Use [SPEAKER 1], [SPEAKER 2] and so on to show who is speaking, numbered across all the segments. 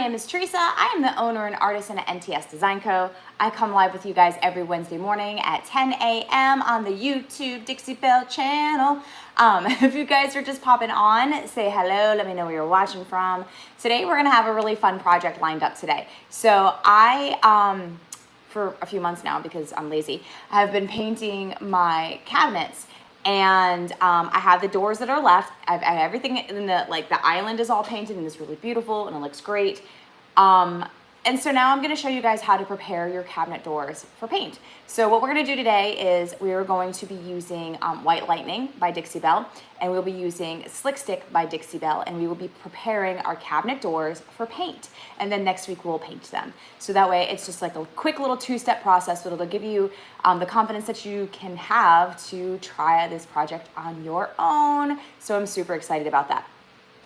[SPEAKER 1] name is Teresa. I am the owner and artist at NTS Design Co. I come live with you guys every Wednesday morning at 10 a.m. on the YouTube Dixie Belle channel. If you guys are just popping on, say hello, let me know where you're watching from. Today we're gonna have a really fun project lined up today. So I, for a few months now, because I'm lazy, I have been painting my cabinets. And I have the doors that are left. I have everything in the island is all painted and it's really beautiful and it looks great. And so now I'm gonna show you guys how to prepare your cabinet doors for paint. So what we're gonna do today is we are going to be using White Lightning by Dixie Belle, and we'll be using Slick Stick by Dixie Belle, and we will be preparing our cabinet doors for paint. And then next week we'll paint them. So that way it's just like a quick little two-step process, but it'll give you the confidence that you can have to try this project on your own. So I'm super excited about that.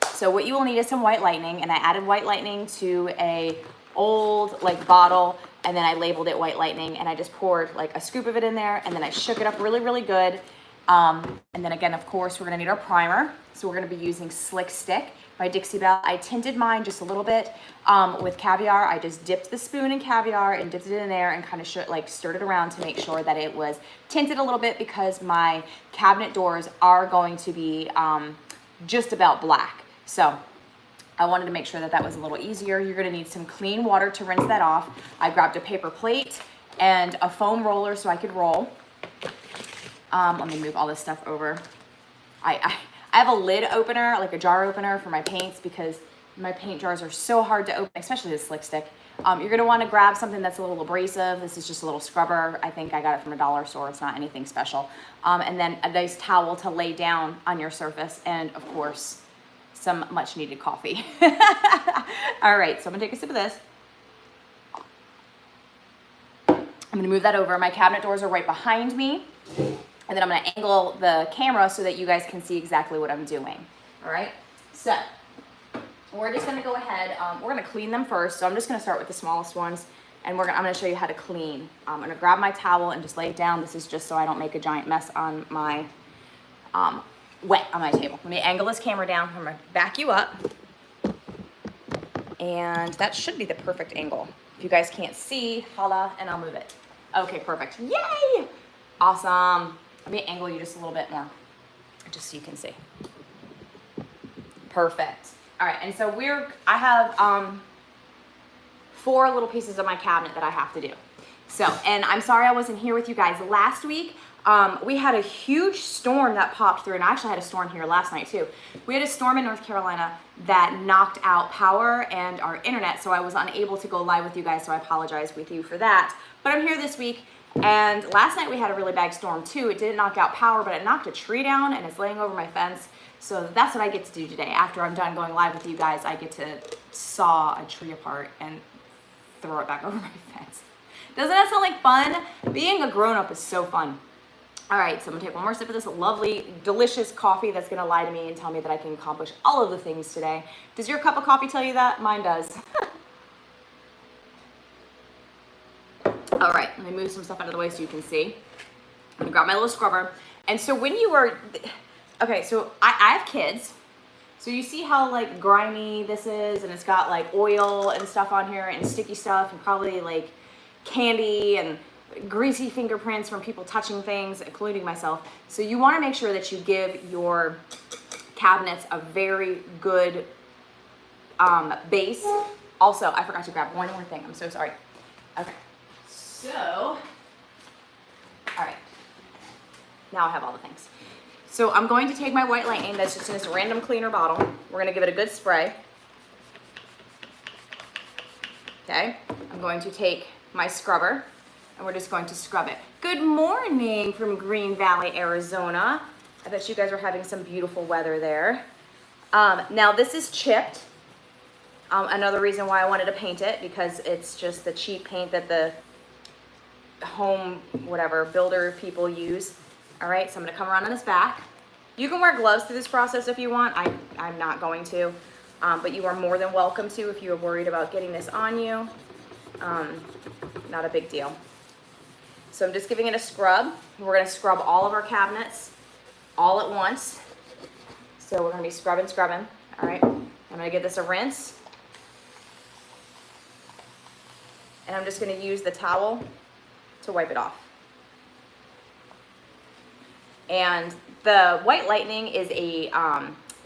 [SPEAKER 1] So what you will need is some White Lightning, and I added White Lightning to a old bottle, and then I labeled it White Lightning, and I just poured like a scoop of it in there, and then I shook it up really good. And then again, of course, we're gonna need our primer. So we're gonna be using Slick Stick by Dixie Belle. I tinted mine just a little bit with caviar. I just dipped the spoon in caviar and dipped it in there and kind of stirred it around to make sure that it was tinted a little bit, because my cabinet doors are going to be just about black. So I wanted to make sure that that was a little easier. You're gonna need some clean water to rinse that off. I grabbed a paper plate and a foam roller so I could roll. Let me move all this stuff over. I have a lid opener, like a jar opener for my paints, because my paint jars are so hard to open, especially the Slick Stick. You're gonna wanna grab something that's a little abrasive. This is just a little scrubber. I think I got it from a dollar store. It's not anything special. And then a nice towel to lay down on your surface, and of course, some much needed coffee. All right, so I'm gonna take a sip of this. I'm gonna move that over. My cabinet doors are right behind me. And then I'm gonna angle the camera so that you guys can see exactly what I'm doing. All right, so we're just gonna go ahead, we're gonna clean them first. So I'm just gonna start with the smallest ones, and I'm gonna show you how to clean. I'm gonna grab my towel and just lay it down. This is just so I don't make a giant mess on my, wet on my table. Let me angle this camera down. I'm gonna back you up. And that should be the perfect angle. If you guys can't see, holla, and I'll move it. Okay, perfect. Yay! Awesome. Let me angle you just a little bit more, just so you can see. Perfect. All right, and so I have 4 little pieces of my cabinet that I have to do. So, and I'm sorry I wasn't here with you guys last week. We had a huge storm that popped through, and I actually had a storm here last night too. We had a storm in North Carolina that knocked out power and our internet, so I was unable to go live with you guys, so I apologize with you for that. But I'm here this week, and last night we had a really bad storm too. It didn't knock out power, but it knocked a tree down, and it's laying over my fence. So that's what I get to do today. After I'm done going live with you guys, I get to saw a tree apart and throw it back over my fence. Doesn't that sound like fun? Being a grown-up is so fun. All right, so I'm gonna take one more sip of this lovely, delicious coffee that's gonna lie to me and tell me that I can accomplish all of the things today. Does your cup of coffee tell you that? Mine does. All right, let me move some stuff out of the way so you can see. I'm gonna grab my little scrubber. And so when you were, okay, so I have kids. So you see how grimy this is, and it's got oil and stuff on here and sticky stuff and probably candy and greasy fingerprints from people touching things, including myself. So you want to make sure that you give your cabinets a very good base. Also, I forgot to grab one more thing. I'm so sorry. Okay. So, all right. Now I have all the things. So I'm going to take my White Lightning that's just in this random cleaner bottle. We're going to give it a good spray. Okay. I'm going to take my scrubber, and we're just going to scrub it. Good morning from Green Valley, Arizona. I bet you guys are having some beautiful weather there. Now this is chipped. Another reason why I wanted to paint it, because it's just the cheap paint that the home, builder people use. All right, so I'm gonna come around on this back. You can wear gloves through this process if you want. I'm not going to, but you are more than welcome to if you are worried about getting this on you. Not a big deal. So I'm just giving it a scrub. We're gonna scrub all of our cabinets all at once. So we're gonna be scrubbing. All right, I'm gonna give this a rinse. and I'm just going to use the towel to wipe it off. And the White Lightning is a,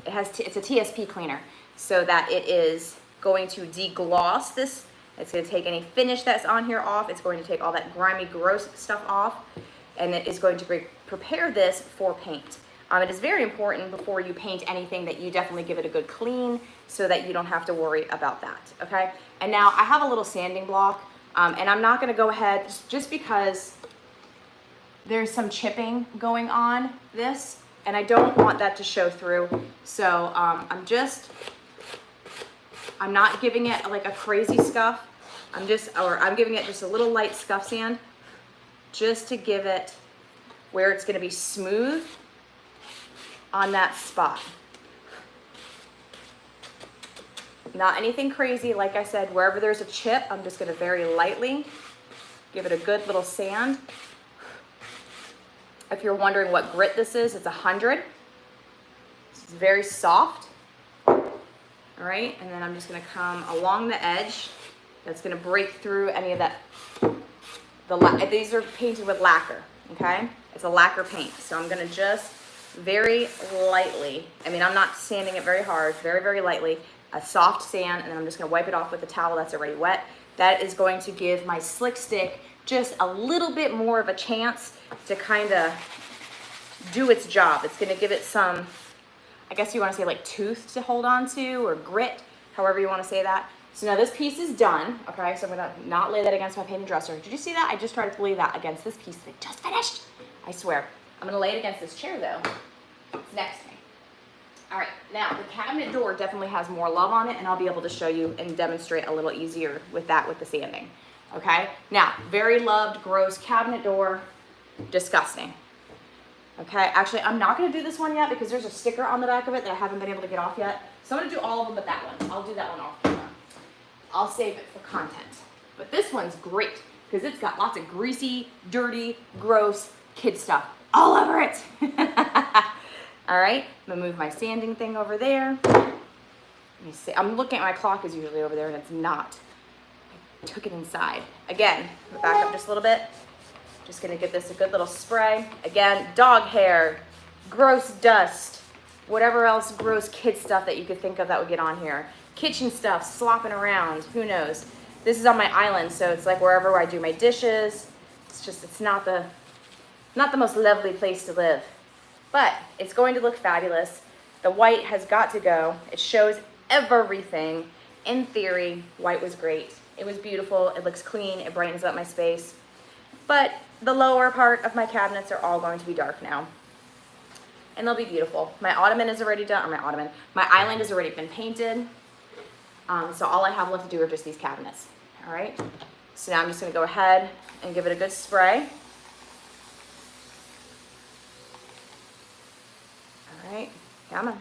[SPEAKER 1] it's a TSP cleaner, so that it is going to degloss this. It's going to take any finish that's on here off. It's going to take all that grimy, gross stuff off, and it is going to prepare this for paint. It is very important before you paint anything that you definitely give it a good clean so that you don't have to worry about that, okay? And now I have a little sanding block, and I'm not going to go ahead just because there's some chipping going on this, and I don't want that to show through. So I'm not giving it like a crazy scuff. I'm giving it just a little light scuff sand just to give it where it's going to be smooth on that spot. Not anything crazy. Like I said, wherever there's a chip, I'm just going to very lightly give it a good little sand. If you're wondering what grit this is, it's 100. It's very soft. All right, and then I'm just going to come along the edge. That's going to break through any of that. These are painted with lacquer, okay? It's a lacquer paint, so I'm going to just very lightly, I'm not sanding it very hard, very, very lightly, a soft sand, and then I'm just going to wipe it off with a towel that's already wet. That is going to give my slick stick just a little bit more of a chance to kind of do its job. It's going to give it some, I guess you want to say like tooth to hold on to, or grit, however you want to say that. So now this piece is done, okay? So I'm going to not lay that against my painted dresser. Did you see that? I just tried to lay that against this piece that just finished. I swear. I'm going to lay it against this chair though. It's next to me. All right, now the cabinet door definitely has more love on it, and I'll be able to show you and demonstrate a little easier with that with the sanding. Okay, now very loved, gross cabinet door, disgusting. Okay, actually I'm not going to do this one yet because there's a sticker on the back of it that I haven't been able to get off yet. So I'm going to do all of them but that one. I'll do that one off camera. I'll save it for content. But this one's great because it's got lots of greasy, dirty, gross kid stuff all over it. All right, I'm gonna move my sanding thing over there. Let me see. I'm looking at my clock is usually over there, and it's not. I took it inside. Again, back up just a little bit. Just gonna give this a good little spray. Again, dog hair, gross dust, whatever else gross kid stuff that you could think of that would get on here. Kitchen stuff, slopping around, who knows. This is on my island, so it's like wherever I do my dishes. It's not the most lovely place to live. But it's going to look fabulous. The white has got to go. It shows everything. In theory, white was great. It was beautiful. It looks clean. It brightens up my space. But the lower part of my cabinets are all going to be dark now. And they'll be beautiful. My ottoman is already done, my island has already been painted. So all I have left to do are just these cabinets. All right. So now I'm just going to go ahead and give it a good spray. All right, come on.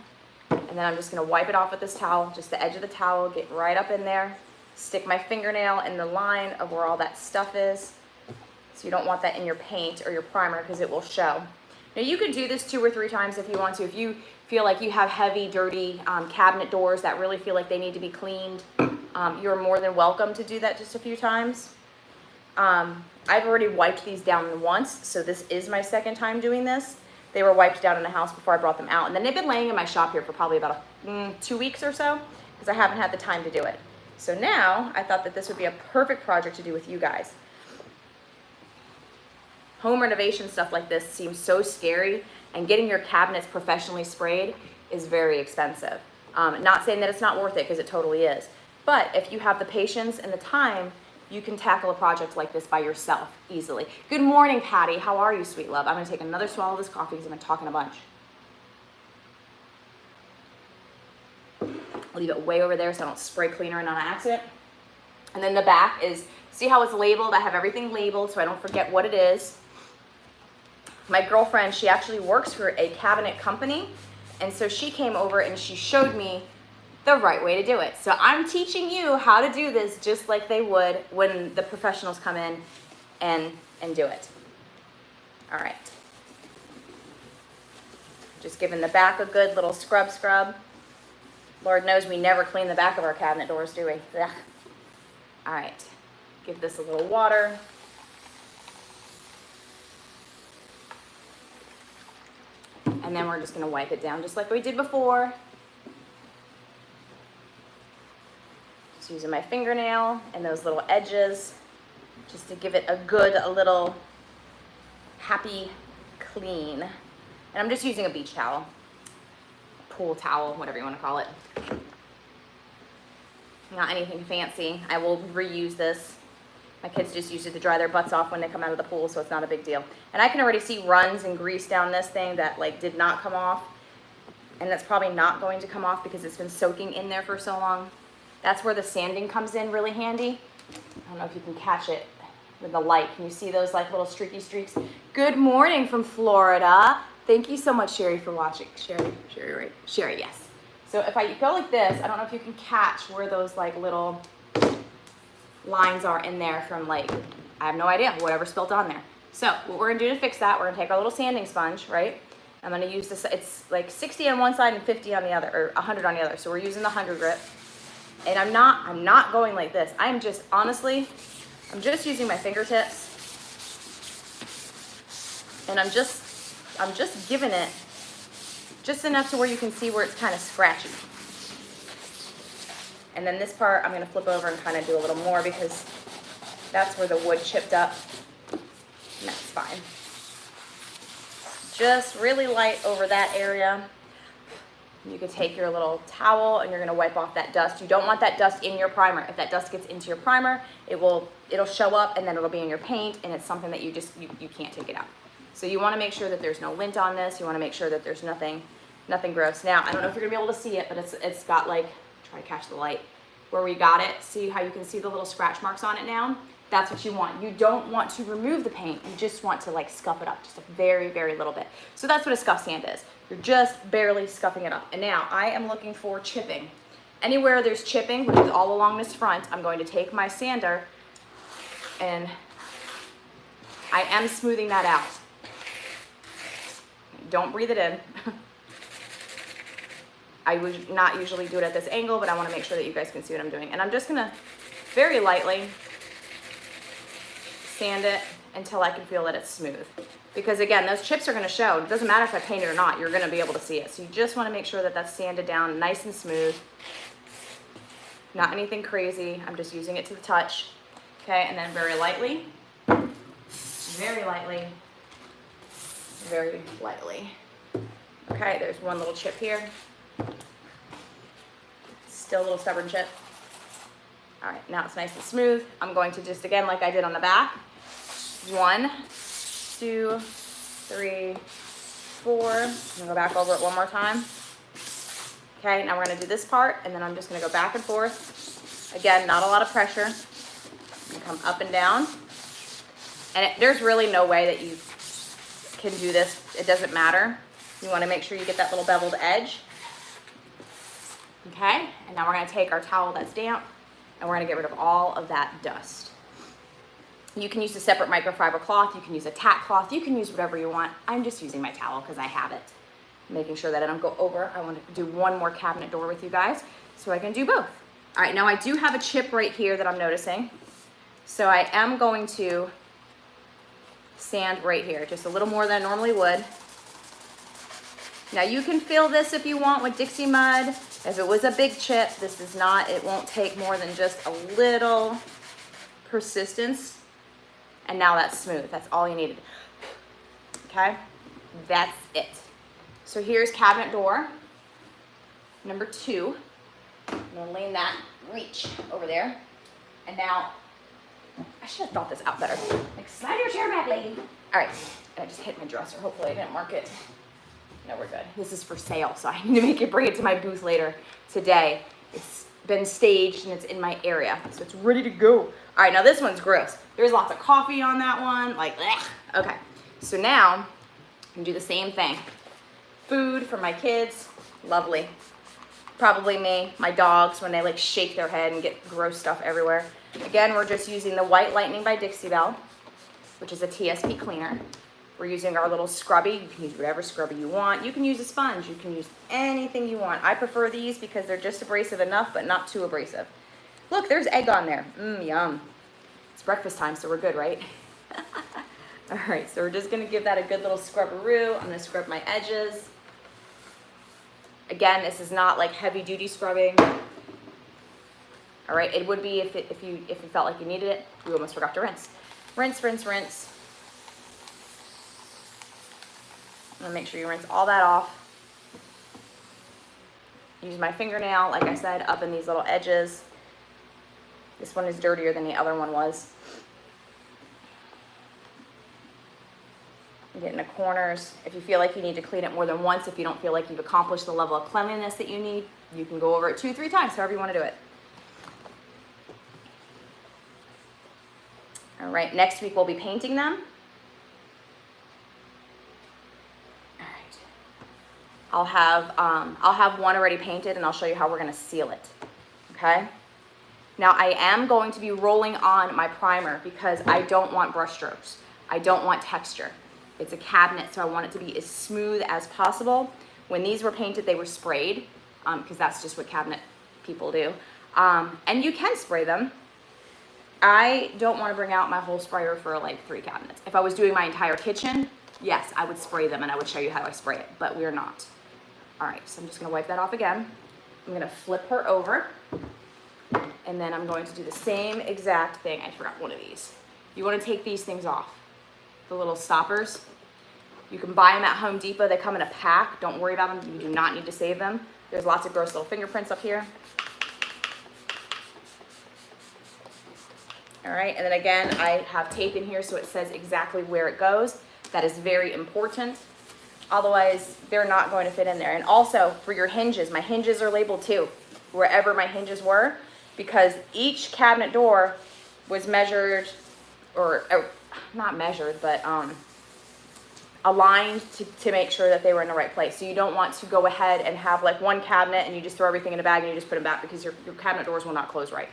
[SPEAKER 1] And then I'm just gonna wipe it off with this towel, just the edge of the towel, get right up in there, stick my fingernail in the line of where all that stuff is. So you don't want that in your paint or your primer because it will show. Now you could do this 2 or 3 times if you want to. If you feel like you have heavy, dirty cabinet doors that really feel like they need to be cleaned, you're more than welcome to do that just a few times. I've already wiped these down once, so this is my second time doing this. They were wiped down in the house before I brought them out. And then they've been laying in my shop here for probably about 2 weeks or so because I haven't had the time to do it. So now I thought that this would be a perfect project to do with you guys. Home renovation stuff like this seems so scary, and getting your cabinets professionally sprayed is very expensive. Not saying that it's not worth it because it totally is. But if you have the patience and the time, you can tackle a project like this by yourself easily. Good morning, Patty. How are you, sweet love? I'm going to take another swallow of this coffee because I've been talking a bunch. I'll leave it way over there so I don't spray cleaner in on accident. And then the back is, see how it's labeled? I have everything labeled so I don't forget what it is. My girlfriend, she actually works for a cabinet company, and so she came over and she showed me the right way to do it. So I'm teaching you how to do this just like they would when the professionals come in and do it. All right. Just giving the back a good little scrub. Lord knows we never clean the back of our cabinet doors, do we? Ugh. All right. Give this a little water. And then we're just gonna wipe it down just like we did before. Just using my fingernail and those little edges just to give it a little happy clean. And I'm just using a beach towel, pool towel, whatever you wanna call it. Not anything fancy. I will reuse this. My kids just use it to dry their butts off when they come out of the pool, so it's not a big deal. And I can already see runs and grease down this thing that like did not come off. And that's probably not going to come off because it's been soaking in there for so long. That's where the sanding comes in really handy. I don't know if you can catch it with the light. Can you see those like little streaky streaks? Good morning from Florida. Thank you so much, Sherry, for watching. Sherry, right? Sherry, yes. So if I go like this, I don't know if you can catch where those like little lines are in there from like, I have no idea, whatever spilt on there. So what we're gonna do to fix that, we're gonna take our little sanding sponge, right? I'm gonna use this, it's like 60 on one side and 50 on the other, or 100 on the other. So we're using the 100 grit. And I'm not going like this. I'm just, honestly, I'm just using my fingertips. And I'm just giving it just enough to where you can see where it's kind of scratchy. And then this part, I'm gonna flip over and kind of do a little more because that's where the wood chipped up. And that's fine. Just really light over that area. You could take your little towel and you're gonna wipe off that dust. You don't want that dust in your primer. If that dust gets into your primer, it'll show up and then it'll be in your paint, and it's something that you can't take it out. So you wanna make sure that there's no lint on this. You wanna make sure that there's nothing gross. Now, I don't know if you're gonna be able to see it, but it's got like, try to catch the light, where we got it. See how you can see the little scratch marks on it now? That's what you want. You don't want to remove the paint. You just want to like scuff it up just a very, very little bit. So that's what a scuff sand is. You're just barely scuffing it up. And now I am looking for chipping. Anywhere there's chipping, which is all along this front, I'm going to take my sander and I am smoothing that out. Don't breathe it in. I would not usually do it at this angle, but I want to make sure that you guys can see what I'm doing. And I'm just gonna very lightly sand it until I can feel that it's smooth. Because again, those chips are gonna show. It doesn't matter if I paint it or not, you're gonna be able to see it. So you just wanna make sure that that's sanded down nice and smooth. Not anything crazy, I'm just using it to the touch. Okay, and then very lightly, very lightly, very lightly. Okay, there's one little chip here. Still a little stubborn chip. All right, now it's nice and smooth. I'm going to just, again, like I did on the back, 1, 2, 3, 4. I'm gonna go back over it one more time. Okay, now we're gonna do this part, and then I'm just gonna go back and forth. Again, not a lot of pressure. You come up and down. And there's really no way that you can do this. It doesn't matter. You wanna make sure you get that little beveled edge. Okay, and now we're gonna take our towel that's damp and we're gonna get rid of all of that dust. You can use a separate microfiber cloth, you can use a tack cloth, you can use whatever you want. I'm just using my towel because I have it. Making sure that I don't go over. I want to do one more cabinet door with you guys so I can do both. All right, now I do have a chip right here that I'm noticing. So I am going to sand right here, just a little more than I normally would. Now you can fill this if you want with Dixie mud. If it was a big chip, this is not, it won't take more than just a little persistence. And now that's smooth, that's all you needed. Okay, that's it. So here's cabinet door number 2. I'm gonna lean that, reach over there. And now, I should have thought this out better. Like, slide your chair back, lady. All right, I just hit my dresser. Hopefully I didn't mark it. No, we're good. This is for sale, so I need to bring it to my booth later today. It's been staged and it's in my area, so it's ready to go. All right, now this one's gross. There's lots of coffee on that one, like, ugh. Okay. So now, I'm gonna do the same thing. Food for my kids, lovely. Probably me, my dogs, when they like shake their head and get gross stuff everywhere. Again, we're just using the White Lightning by Dixie Belle, which is a TSP cleaner. We're using our little scrubby. You can use whatever scrubby you want. You can use a sponge. You can use anything you want. I prefer these because they're just abrasive enough, but not too abrasive. Look, there's egg on there. Yum. breakfast time, so we're good, right? All right, so we're just gonna give that a good little scrubberoo. I'm gonna scrub my edges. Again, this is not like heavy duty scrubbing. All right, it would be if you felt like you needed it. We almost forgot to rinse. Rinse, rinse, rinse. I'm gonna make sure you rinse all that off. Use my fingernail, like I said, up in these little edges. This one is dirtier than the other one was. Get in the corners. If you feel like you need to clean it more than once, if you don't feel like you've accomplished the level of cleanliness that you need, you can go over it 2-3 times, however you want to do it. All right, next week we'll be painting them. All right. I'll have one already painted, and I'll show you how we're going to seal it. Okay. Now I am going to be rolling on my primer because I don't want brush strokes. I don't want texture. It's a cabinet, so I want it to be as smooth as possible. When these were painted, they were sprayed because that's just what cabinet people do. And you can spray them. I don't want to bring out my whole sprayer for like 3 cabinets. If I was doing my entire kitchen, yes, I would spray them and I would show you how I spray it, but we're not. All right, so I'm just gonna wipe that off again. I'm gonna flip her over, and then I'm going to do the same exact thing. I forgot one of these. You wanna take these things off, the little stoppers. You can buy them at Home Depot. They come in a pack. Don't worry about them. You do not need to save them. There's lots of gross little fingerprints up here. All right, and then again, I have tape in here so it says exactly where it goes. That is very important. Otherwise, they're not going to fit in there. And also for your hinges, my hinges are labeled too, wherever my hinges were, because each cabinet door was measured, or not measured, but aligned to make sure that they were in the right place. So you don't want to go ahead and have like one cabinet and you just throw everything in a bag and you just put them back, because your cabinet doors will not close right.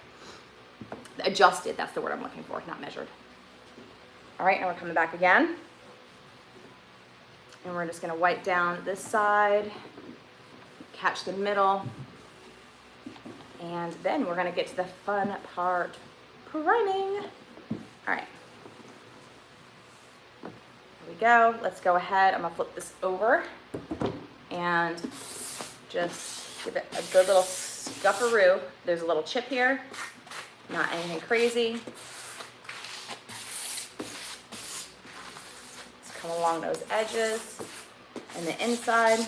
[SPEAKER 1] Adjusted, that's the word I'm looking for, not measured. All right, now we're coming back again. And we're just gonna wipe down this side, catch the middle, and then we're gonna get to the fun part, priming. All right, here we go. Let's go ahead, I'm gonna flip this over and just give it a good little scufferoo. There's a little chip here. Not anything crazy. Let's come along those edges and the inside.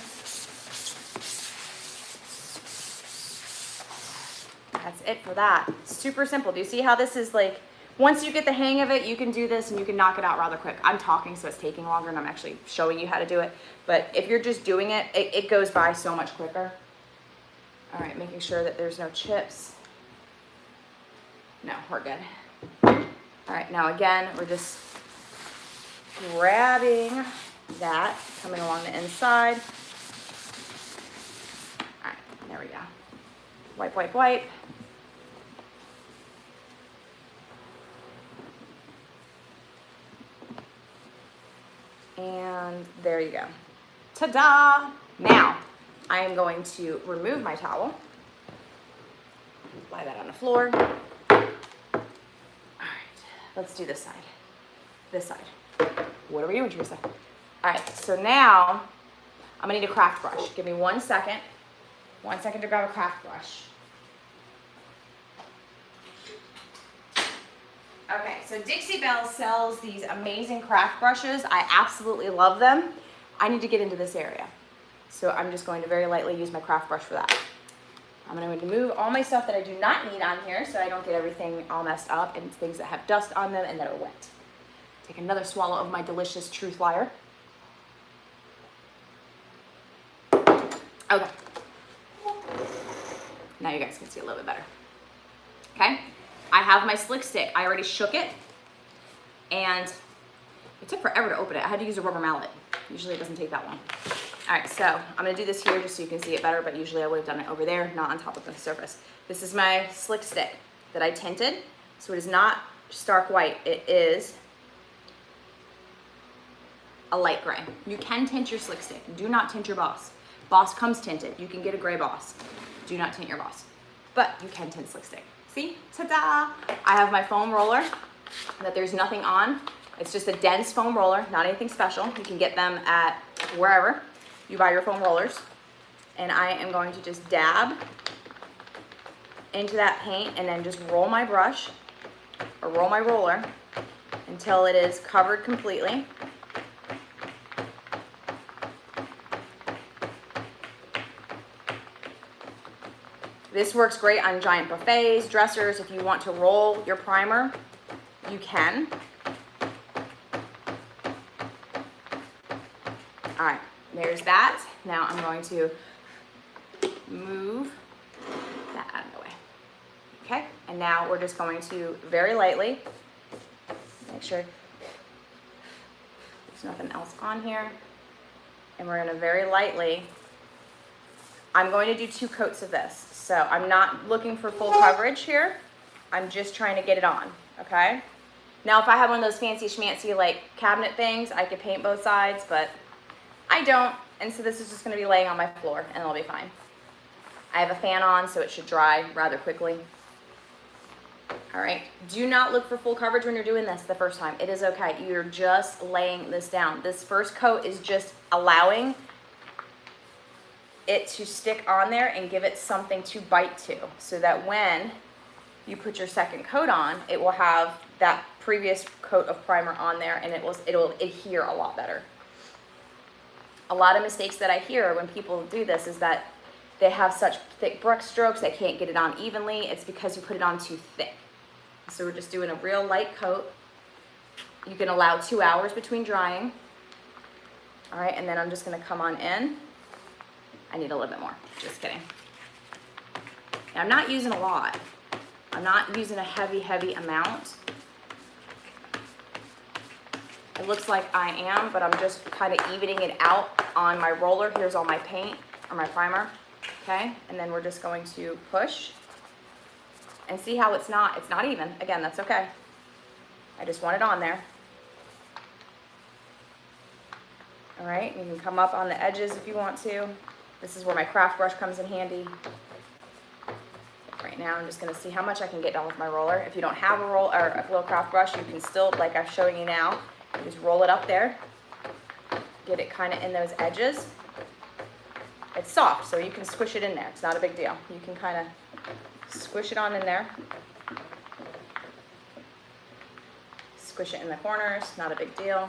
[SPEAKER 1] That's it for that. Super simple. Do you see how this is like, once you get the hang of it, you can do this and you can knock it out rather quick. I'm talking, so it's taking longer, and I'm actually showing you how to do it. But if you're just doing it, it goes by so much quicker. All right, making sure that there's no chips. No, we're good. All right, now again, we're just grabbing that, coming along the inside. All right, there we go. Wipe, wipe, wipe. And there you go. Ta-da! Now, I am going to remove my towel. Lie that on the floor. Let's do this side. This side. What are we doing, Teresa? All right, so now I'm gonna need a craft brush. Give me 1 second. 1 second to grab a craft brush. Okay, so Dixie Belle sells these amazing craft brushes. I absolutely love them. I need to get into this area. So I'm just going to very lightly use my craft brush for that. I'm going to remove all my stuff that I do not need on here so I don't get everything all messed up and things that have dust on them and that are wet. Take another swallow of my delicious Truth Liar. Okay. Now you guys can see a little bit better. Okay. I have my slick stick. I already shook it and it took forever to open it. I had to use a rubber mallet. Usually it doesn't take that long. All right, so I'm gonna do this here just so you can see it better, but usually I would have done it over there, not on top of the surface. This is my slick stick that I tinted. So it is not stark white, it is a light gray. You can tint your slick stick. Do not tint your Boss. Boss comes tinted. You can get a gray Boss. Do not tint your Boss, but you can tint slick stick. See, ta-da! I have my foam roller. that there's nothing on. It's just a dense foam roller, not anything special. You can get them at wherever you buy your foam rollers. And I am going to just dab into that paint and then just roll my brush or roll my roller until it is covered completely. This works great on giant buffets, dressers. If you want to roll your primer, you can. All right, there's that. Now I'm going to move that out of the way. Okay, and now we're just going to very lightly, make sure there's nothing else on here, and we're gonna very lightly, I'm going to do 2 coats of this. So I'm not looking for full coverage here. I'm just trying to get it on, okay? Now if I had one of those fancy schmancy like cabinet things, I could paint both sides, but I don't, and so this is just gonna be laying on my floor and it'll be fine. I have a fan on, so it should dry rather quickly. All right, do not look for full coverage when you're doing this the first time. It is okay, you're just laying this down. This first coat is just allowing it to stick on there and give it something to bite to, so that when you put your second coat on, it will have that previous coat of primer on there and it'll adhere a lot better. A lot of mistakes that I hear when people do this is that they have such thick brush strokes they can't get it on evenly. It's because you put it on too thick. So we're just doing a real light coat. You can allow 2 hours between drying. All right, and then I'm just gonna come on in. I need a little bit more, just kidding. Now, I'm not using a lot. I'm not using a heavy amount. It looks like I am, but I'm just kind of evening it out on my roller. Here's all my paint, or my primer, okay? And then we're just going to push and see how it's not even. Again, that's okay. I just want it on there. All right, you can come up on the edges if you want to. This is where my craft brush comes in handy. Right now, I'm just gonna see how much I can get done with my roller. If you don't have a roll or a little craft brush, you can still, like I'm showing you now, you just roll it up there, get it kind of in those edges. It's soft, so you can squish it in there. It's not a big deal. You can kind of squish it on in there. Squish it in the corners, not a big deal.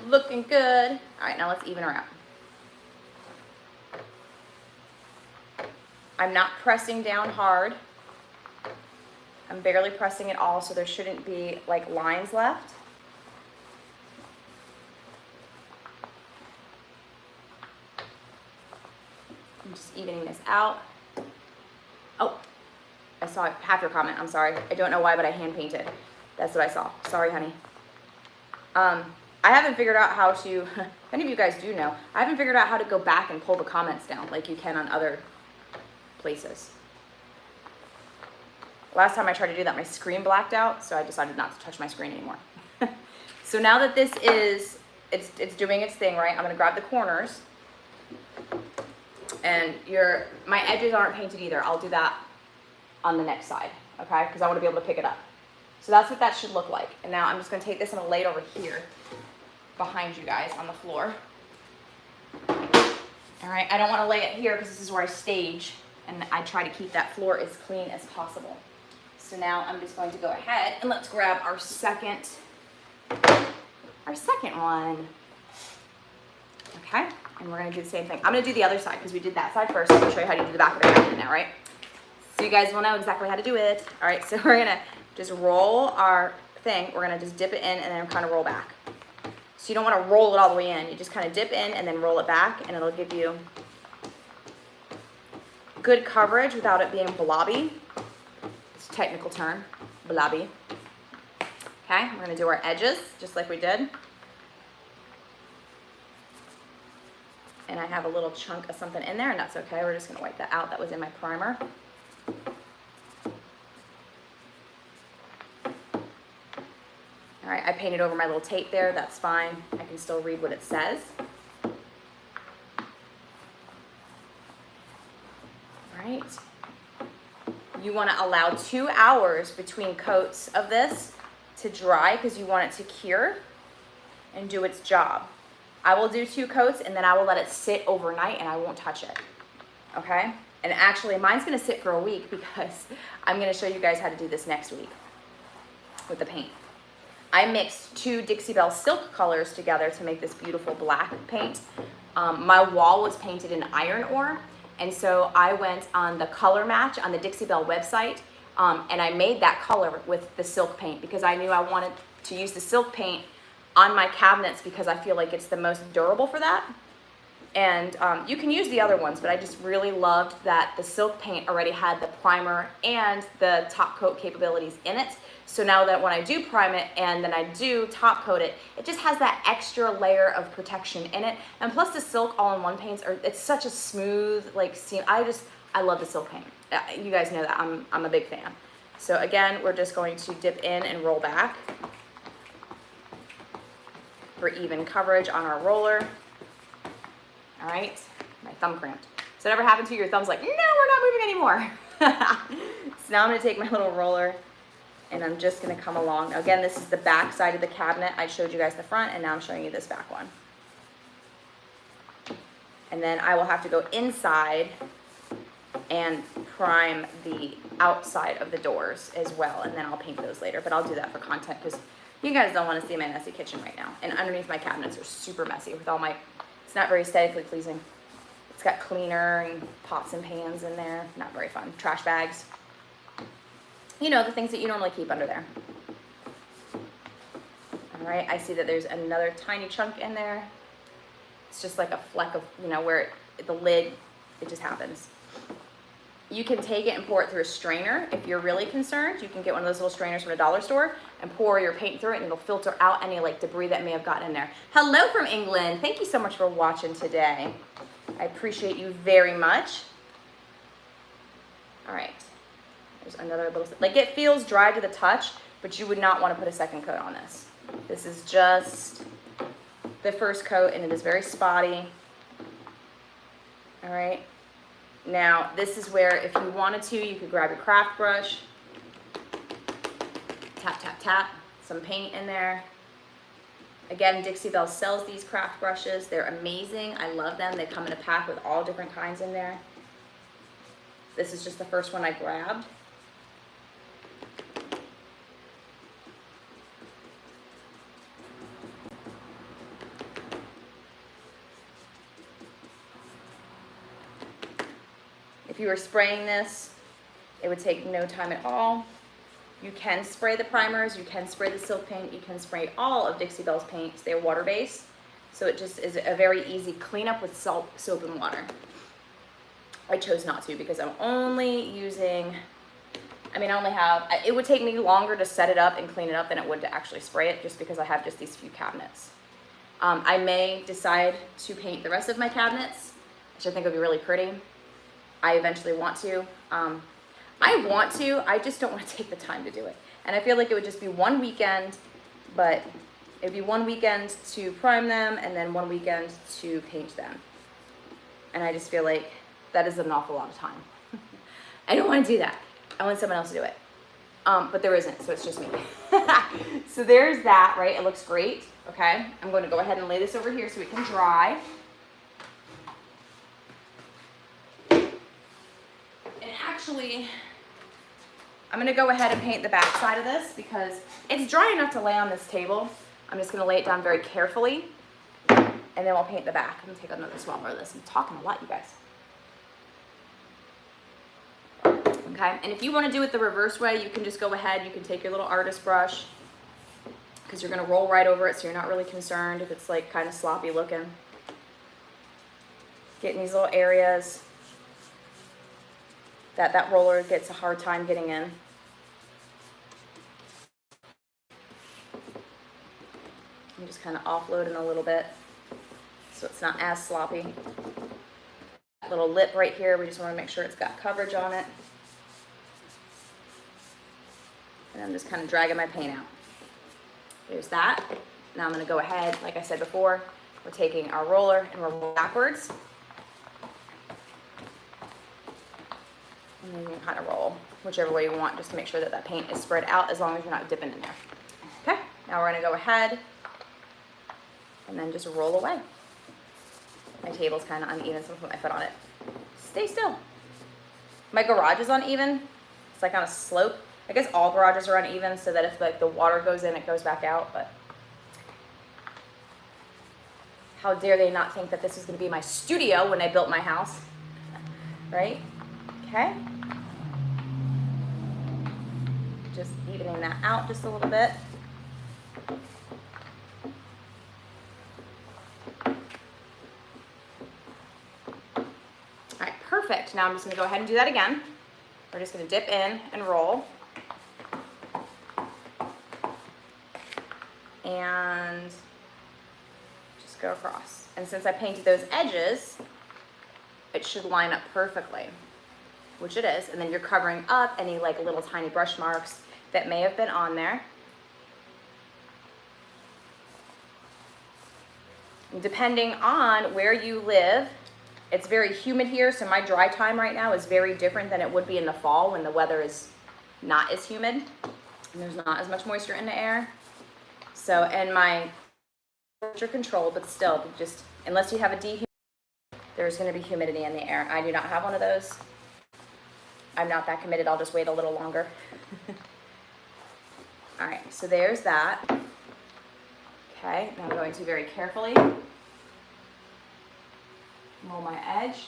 [SPEAKER 1] Looking good. All right, now let's even her out. I'm not pressing down hard. I'm barely pressing at all, so there shouldn't be like lines left. I'm just evening this out. Oh, I saw half your comment. I'm sorry. I don't know why, but I hand painted. That's what I saw. Sorry, honey. I haven't figured out how to, if any of you guys do know, I haven't figured out how to go back and pull the comments down like you can on other places. Last time I tried to do that, my screen blacked out, so I decided not to touch my screen anymore. So now that this is, it's doing its thing, right? I'm gonna grab the corners, and my edges aren't painted either. I'll do that on the next side, okay? Because I want to be able to pick it up. So that's what that should look like. And now I'm just gonna take this and I'll lay it over here behind you guys on the floor. All right, I don't want to lay it here because this is where I stage, and I try to keep that floor as clean as possible. So now I'm just going to go ahead and let's grab our second one. Okay, and we're gonna do the same thing. I'm gonna do the other side because we did that side first. I'm gonna show you how to do the back of the cabinet now, right? So you guys will know exactly how to do it. All right, so we're gonna just roll our thing. We're gonna just dip it in and then kind of roll back. So you don't want to roll it all the way in. You just kind of dip in and then roll it back, and it'll give you good coverage without it being blobby. It's a technical term, blobby. Okay, we're gonna do our edges just like we did. And I have a little chunk of something in there, and that's okay. We're just gonna wipe that out. That was in my primer. All right, I painted over my little tape there. That's fine. I can still read what it says. All right. you want to allow 2 hours between coats of this to dry because you want it to cure and do its job. I will do 2 coats and then I will let it sit overnight and I won't touch it, okay? And actually mine's gonna sit for a week because I'm gonna show you guys how to do this next week with the paint. I mixed 2 Dixie Belle silk colors together to make this beautiful black paint. My wall was painted in iron ore, and so I went on the color match on the Dixie Belle website, and I made that color with the silk paint because I knew I wanted to use the silk paint on my cabinets because I feel like it's the most durable for that. And you can use the other ones, but I just really loved that the silk paint already had the primer and the top coat capabilities in it. So now that when I do prime it and then I do top coat it, it just has that extra layer of protection in it. And plus the silk all-in-one paints it's such a smooth, like, seam. I love the silk paint. You guys know that I'm a big fan. So again, we're just going to dip in and roll back for even coverage on our roller. All right, my thumb cramped. So that ever happened to you? Your thumb's like, no, we're not moving anymore. So now I'm gonna take my little roller and I'm just gonna come along. Now again, this is the back side of the cabinet. I showed you guys the front and now I'm showing you this back one. And then I will have to go inside and prime the outside of the doors as well. And then I'll paint those later, but I'll do that for content because you guys don't wanna see my messy kitchen right now. And underneath my cabinets are super messy with all my, it's not very aesthetically pleasing. It's got cleaner and pots and pans in there. Not very fun. Trash bags. You know, the things that you normally keep under there. All right, I see that there's another tiny chunk in there. It's just like a fleck of, you know, where the lid, it just happens. You can take it and pour it through a strainer. If you're really concerned, you can get one of those little strainers from a dollar store and pour your paint through it and it'll filter out any like debris that may have gotten in there. Hello from England. Thank you so much for watching today. I appreciate you very much. All right, there's another little, like it feels dry to the touch, but you would not want to put a second coat on this. This is just the first coat and it is very spotty. All right. Now, this is where if you wanted to, you could grab your craft brush, tap, tap, tap, some paint in there. Again, Dixie Belle sells these craft brushes. They're amazing. I love them. They come in a pack with all different kinds in there. This is just the first one I grabbed. If you were spraying this, it would take no time at all. You can spray the primers, you can spray the silk paint, you can spray all of Dixie Belle's paints. They're water-based, so it just is a very easy cleanup with salt, soap, and water. I chose not to because I'm only using, I only have, it would take me longer to set it up and clean it up than it would to actually spray it just because I have just these few cabinets. I may decide to paint the rest of my cabinets, which I think would be really pretty. I eventually want to. I just don't want to take the time to do it. And I feel like it would just be one weekend, but it'd be one weekend to prime them and then one weekend to paint them. And I just feel like that is an awful lot of time. I don't want to do that. I want someone else to do it. But there isn't, so it's just me. So there's that, right? It looks great, okay? I'm going to go ahead and lay this over here so it can dry. And actually, I'm gonna go ahead and paint the back side of this because it's dry enough to lay on this table. I'm just gonna lay it down very carefully and then we'll paint the back. I'm gonna take another swallow of this. I'm talking a lot, you guys. Okay, and if you wanna do it the reverse way, you can just go ahead, you can take your little artist brush because you're gonna roll right over it so you're not really concerned if it's like kind of sloppy looking. Get in these little areas that roller gets a hard time getting in. I'm just kind of offloading a little bit so it's not as sloppy. That little lip right here, we just want to make sure it's got coverage on it. And I'm just kind of dragging my paint out. There's that. Now I'm going to go ahead, like I said before, we're taking our roller and we're rolling backwards. And then you can kind of roll. whichever way you want, just to make sure that that paint is spread out as long as you're not dipping in there. Okay, now we're gonna go ahead and then just roll away. My table's kind of uneven, so I'm gonna put my foot on it. Stay still. My garage is uneven. It's like on a slope. I guess all garages are uneven so that if like the water goes in, it goes back out, but how dare they not think that this is gonna be my studio when I built my house, right? Okay. Just evening that out just a little bit. All right, perfect. Now I'm just gonna go ahead and do that again. We're just gonna dip in and roll. And just go across. And since I painted those edges, it should line up perfectly, which it is. And then you're covering up any like little tiny brush marks that may have been on there. And depending on where you live, it's very humid here, so my dry time right now is very different than it would be in the fall when the weather is not as humid and there's not as much moisture in the air. So, and my temperature control, but still, just unless you have a dehumidifier, there's going to be humidity in the air. I do not have one of those. I'm not that committed. I'll just wait a little longer. All right, so there's that. Okay, now I'm going to very carefully roll my edge.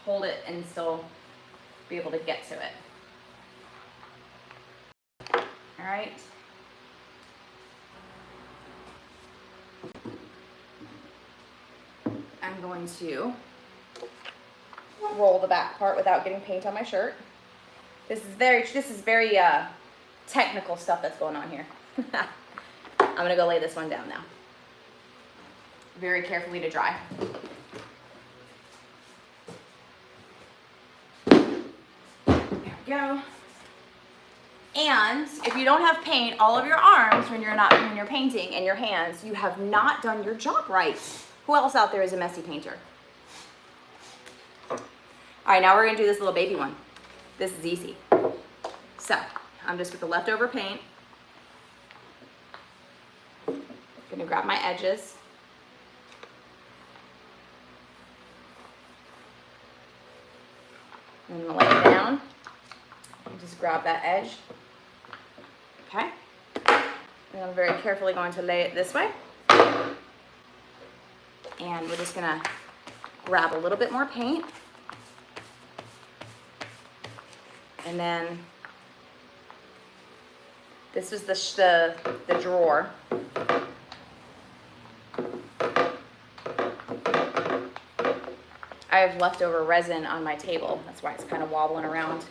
[SPEAKER 1] Hold it and still be able to get to it. All right. I'm going to roll the back part without getting paint on my shirt. This is very technical stuff that's going on here. I'm gonna go lay this one down now. Very carefully to dry. There we go. And if you don't have paint all over your arms when you're painting, and your hands, you have not done your job right. Who else out there is a messy painter? All right, now we're gonna do this little baby one. This is easy. So, I'm just with the leftover paint. Gonna grab my edges. And I'm gonna lay it down. And just grab that edge. Okay. And I'm very carefully going to lay it this way. And we're just gonna grab a little bit more paint. And then this is the drawer. I have leftover resin on my table. That's why it's kind of wobbling around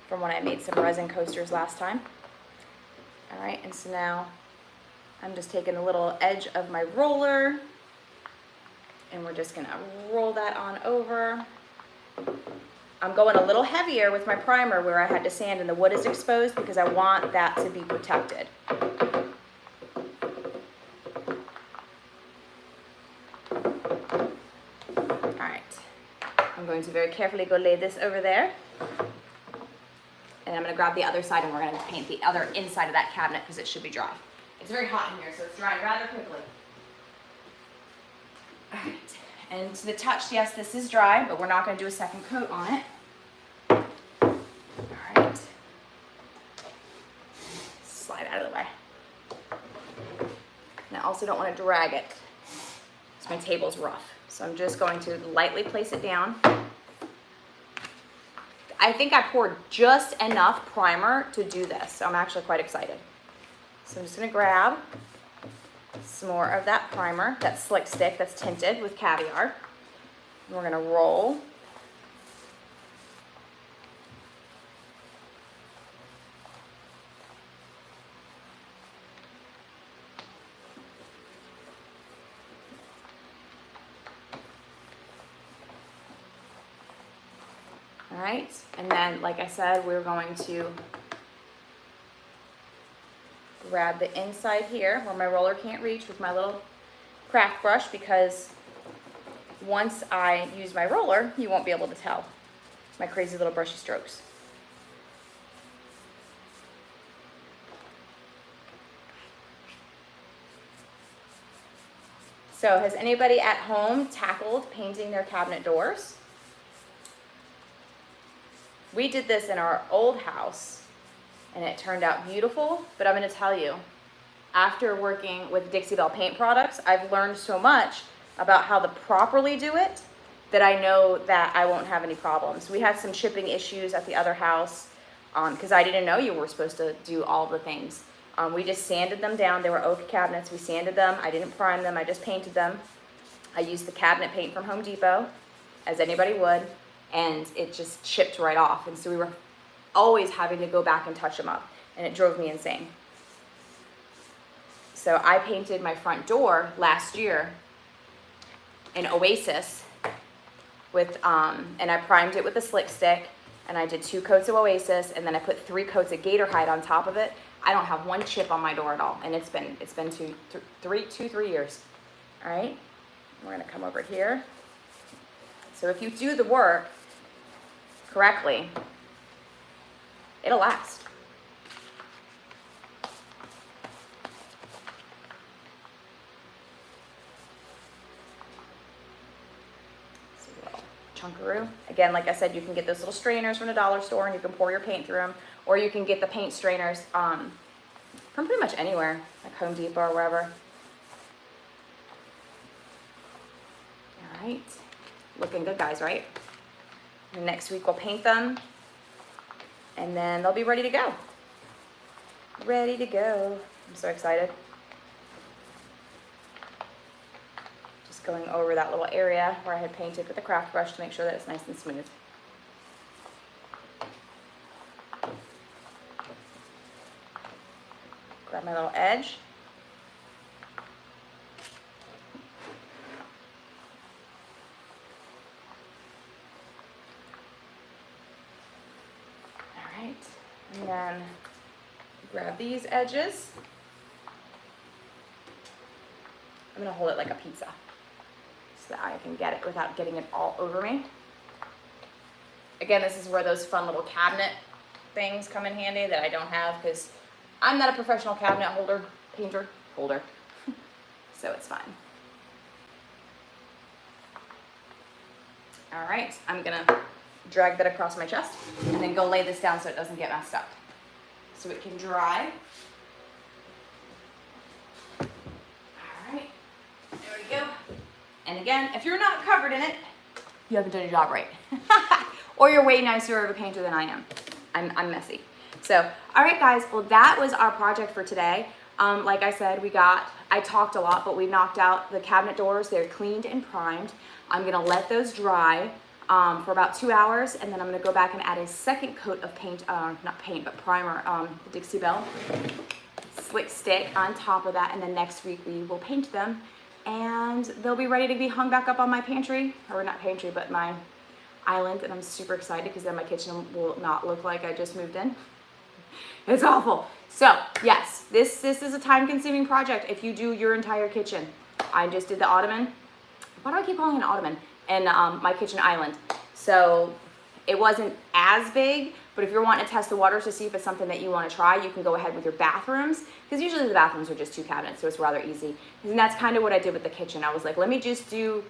[SPEAKER 1] from when I made some resin coasters last time. All right, and so now I'm just taking a little edge of my roller and we're just gonna roll that on over. I'm going a little heavier with my primer where I had to sand and the wood is exposed because I want that to be protected. All right, I'm going to very carefully go lay this over there. And I'm gonna grab the other side and we're gonna paint the other inside of that cabinet because it should be dry. It's very hot in here, so it's drying rather quickly. All right. And to the touch, yes, this is dry, but we're not going to do a second coat on it. All right. Slide out of the way. And I also don't want to drag it because my table's rough. So I'm just going to lightly place it down. I think I poured just enough primer to do this, so I'm actually quite excited. So I'm just going to grab some more of that primer, that slick stick that's tinted with caviar. And we're gonna roll. All right, and then like I said, we're going to grab the inside here where my roller can't reach with my little craft brush because once I use my roller, you won't be able to tell my crazy little brushy strokes. So has anybody at home tackled painting their cabinet doors? We did this in our old house and it turned out beautiful, but I'm gonna tell you, after working with Dixie Belle Paint products, I've learned so much about how to properly do it that I know that I won't have any problems. We had some shipping issues at the other house because I didn't know you were supposed to do all the things. We just sanded them down. They were oak cabinets. We sanded them. I didn't prime them. I just painted them. I used the cabinet paint from Home Depot, as anybody would, and it just chipped right off. And so we were always having to go back and touch them up, and it drove me insane. So I painted my front door last year in Oasis with, and I primed it with a slick stick, and I did 2 coats of Oasis, and then I put 3 coats of Gator Hide on top of it. I don't have one chip on my door at all, and it's been 3 years. All right, we're gonna come over here. So if you do the work correctly, it'll last. Chunkaroo. Again, like I said, you can get those little strainers from the dollar store and you can pour your paint through them, or you can get the paint strainers from pretty much anywhere, like Home Depot or wherever. All right, looking good, guys, right? And next week we'll paint them and then they'll be ready to go. Ready to go. I'm so excited. Going over that little area where I had painted with the craft brush to make sure that it's nice and smooth. Grab my little edge. All right, and then grab these edges. I'm gonna hold it like a pizza, so that I can get it without getting it all over me. Again, this is where those fun little cabinet things come in handy that I don't have because I'm not a professional cabinet painter. So it's fine. All right, I'm gonna drag that across my chest and then go lay this down so it doesn't get messed up. So it can dry. All right, there we go. And again, if you're not covered in it, you haven't done your job right. Or you're way nicer of a painter than I am. I'm messy. So, all right, guys, well, that was our project for today. Like I said, I talked a lot, but we knocked out the cabinet doors. They're cleaned and primed. I'm gonna let those dry for about 2 hours, and then I'm gonna go back and add a second coat of paint, not paint, but primer, the Dixie Belle slick stick on top of that, and then next week we will paint them. And they'll be ready to be hung back up on my pantry, or not pantry, but my island. And I'm super excited because then my kitchen will not look like I just moved in. It's awful. So yes, this is a time-consuming project if you do your entire kitchen. I just did the ottoman. Why do I keep calling it an ottoman? And my kitchen island. So it wasn't as big, but if you're wanting to test the waters to see if it's something that you want to try, you can go ahead with your bathrooms, because usually the bathrooms are just 2 cabinets, so it's rather easy. And that's kind of what I did with the kitchen. I was like, let me just do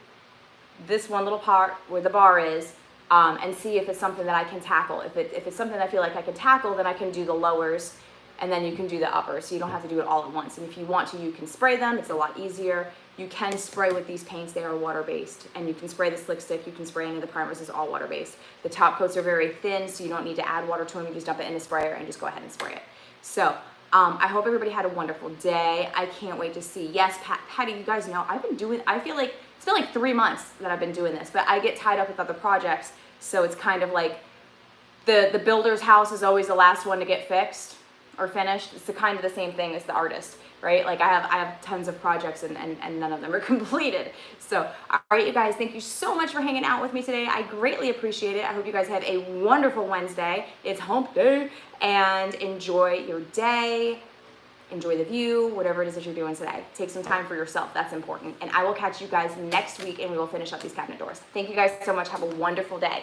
[SPEAKER 1] this one little part where the bar is, and see if it's something that I can tackle. If it's something I feel like I can tackle, then I can do the lowers, and then you can do the uppers, so you don't have to do it all at once. And if you want to, you can spray them. It's a lot easier. You can spray with these paints. They are water-based, and you can spray the slick stick. You can spray any of the primers. It's all water-based. The top coats are very thin, so you don't need to add water to them. You just dump it in a sprayer and just go ahead and spray it. So I hope everybody had a wonderful day. I can't wait to see. Yes, Patty, you guys know I've been doing, I feel like it's been like 3 months that I've been doing this, but I get tied up with other projects, so it's kind of like the builder's house is always the last one to get fixed or finished. It's kind of the same thing as the artist, right? Like I have tons of projects and none of them are completed. So, all right, you guys, thank you so much for hanging out with me today. I greatly appreciate it. I hope you guys have a wonderful Wednesday. It's hump day, and enjoy your day. enjoy the view, whatever it is that you're doing today. Take some time for yourself. That's important. And I will catch you guys next week and we will finish up these cabinet doors. Thank you guys so much. Have a wonderful day.